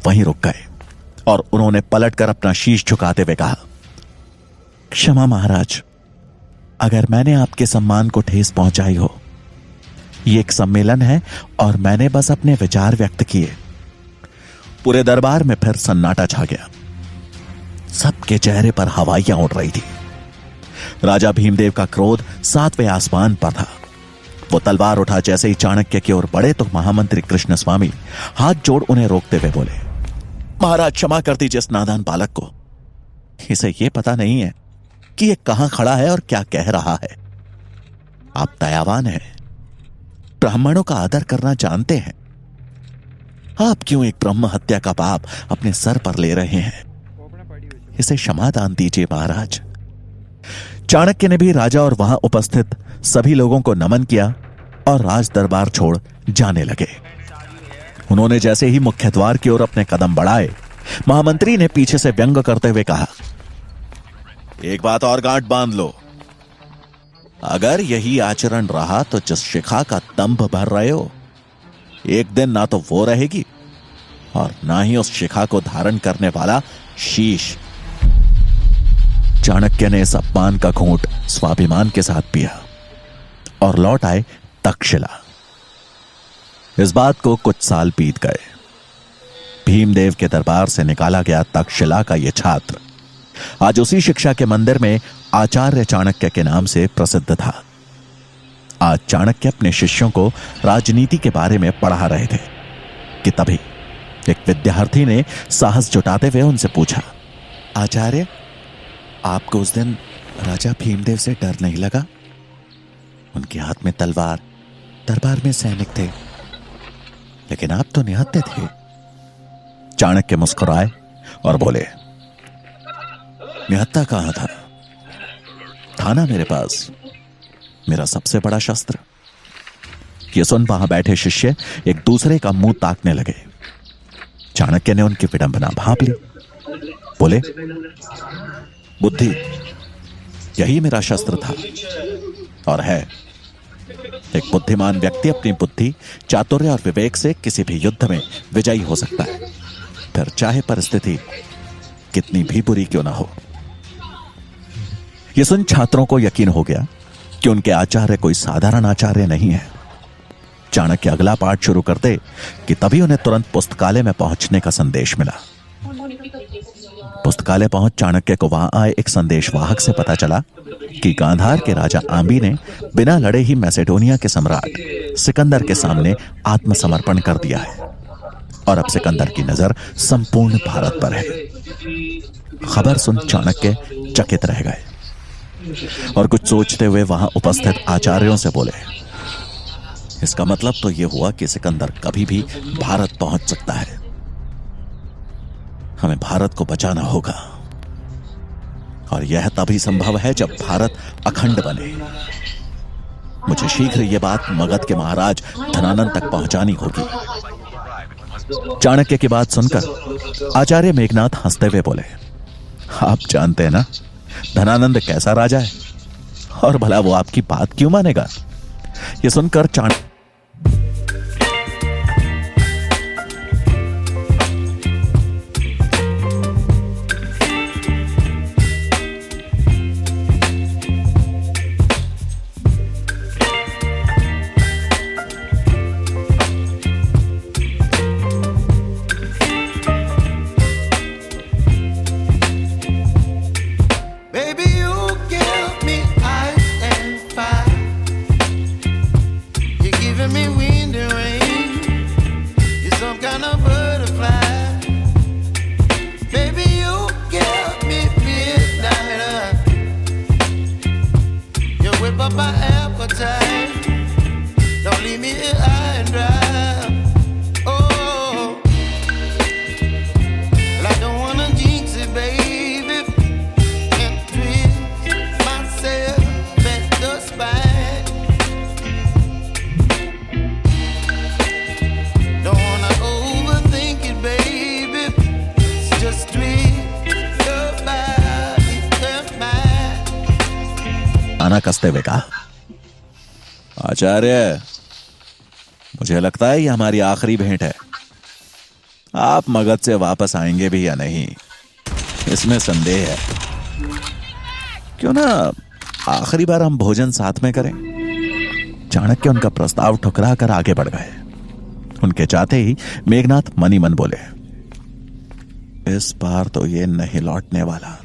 वहीं रुक गए और उन्होंने पलटकर अपना शीश झुकाते हुए कहा, क्षमा महाराज, अगर मैंने आपके सम्मान को ठेस पहुंचाई हो। ये एक सम्मेलन है और मैंने बस अपने विचार व्यक्त किए। पूरे दरबार में फिर सन्नाटा छा गया। सबके चेहरे पर हवाइयां उड़ रही थी। राजा भीमदेव का क्रोध 7वें आसमान पर था। वो तलवार उठा जैसे ही चाणक्य की ओर बढ़े तो महामंत्री कृष्ण स्वामी हाथ जोड़ उन्हें रोकते हुए बोले, महाराज क्षमा कर दीजिए इस नादान बालक को। इसे यह पता नहीं है कि यह कहां खड़ा है और क्या कह रहा है। आप दयावान हैं, ब्राह्मणों का आदर करना जानते हैं। आप क्यों एक ब्रह्म हत्या का पाप अपने सर पर ले रहे हैं? इसे क्षमा दान दीजिए महाराज। चाणक्य ने भी राजा और वहां उपस्थित सभी लोगों को नमन किया और राज दरबार छोड़ जाने लगे। उन्होंने जैसे ही मुख्य द्वार की ओर अपने कदम बढ़ाए, महामंत्री ने पीछे से व्यंग करते हुए कहा, एक बात और गांठ बांध लो। अगर यही आचरण रहा तो जिस शिखा का दंभ भर रहे हो, एक दिन ना तो वो रहेगी और ना ही उस शिखा को धारण करने वाला शीश। चाणक्य ने इस अपमान का घूंट स्वाभिमान के साथ पिया और लौट आए तक्षशिला। इस बात को कुछ साल बीत गए। भीमदेव के दरबार से निकाला गया तक्षशिला का यह छात्र आज उसी शिक्षा के मंदिर में आचार्य चाणक्य के नाम से प्रसिद्ध था। आज चाणक्य अपने शिष्यों को राजनीति के बारे में पढ़ा रहे थे कि तभी एक विद्यार्थी ने साहस जुटाते हुए उनसे पूछा, आचार्य, आपको उस दिन राजा भीमदेव से डर नहीं लगा? उनके हाथ में तलवार, दरबार में सैनिक थे, लेकिन आप तो निहत्थे थे। चाणक्य मुस्कुराए और बोले, निहत्था कहां था ना मेरे पास मेरा सबसे बड़ा शस्त्र। यह सुन वहां बैठे शिष्य एक दूसरे का मुंह ताकने लगे। चाणक्य ने उनकी विडंबना भांप ली। बोले, बुद्धि, यही मेरा शस्त्र था और है। एक बुद्धिमान व्यक्ति अपनी बुद्धि, चातुर्य और विवेक से किसी भी युद्ध में विजयी हो सकता है, फिर चाहे परिस्थिति कितनी भी बुरी क्यों ना हो। यह सुन छात्रों को यकीन हो गया कि उनके आचार्य कोई साधारण आचार्य नहीं है। चाणक्य अगला पाठ शुरू करते कि तभी उन्हें तुरंत पुस्तकालय में पहुंचने का संदेश मिला। पुस्तकालय पहुंच चाणक्य को वहां आए एक संदेशवाहक से पता चला कि गांधार के राजा आंबी ने बिना लड़े ही मैसेडोनिया के सम्राट सिकंदर के सामने आत्मसमर्पण कर दिया है और अब सिकंदर की नजर संपूर्ण भारत पर है। खबर सुन चाणक्य चकित रह गए और कुछ सोचते हुए वहां उपस्थित आचार्यों से बोले, इसका मतलब तो यह हुआ कि सिकंदर कभी भी भारत पहुंच सकता है। हमें भारत को बचाना होगा और यह तभी संभव है जब भारत अखंड बने। मुझे शीघ्र यह बात मगध के महाराज धनानंद तक पहुंचानी होगी। चाणक्य की बात सुनकर आचार्य मेघनाथ हंसते हुए बोले, आप जानते हैं ना धनानंद कैसा राजा है और भला वो आपकी बात क्यों मानेगा? यह सुनकर चाणक्य कसते हुए कहा, आचार्य, मुझे लगता है ये हमारी आखिरी भेंट है। आप मगध से वापस आएंगे भी या नहीं, इसमें संदेह है। क्यों ना आखिरी बार हम भोजन साथ में करें। चाणक्य उनका प्रस्ताव ठुकरा कर आगे बढ़ गए। उनके जाते ही मेघनाथ मनी मन बोले, इस बार तो ये नहीं लौटने वाला।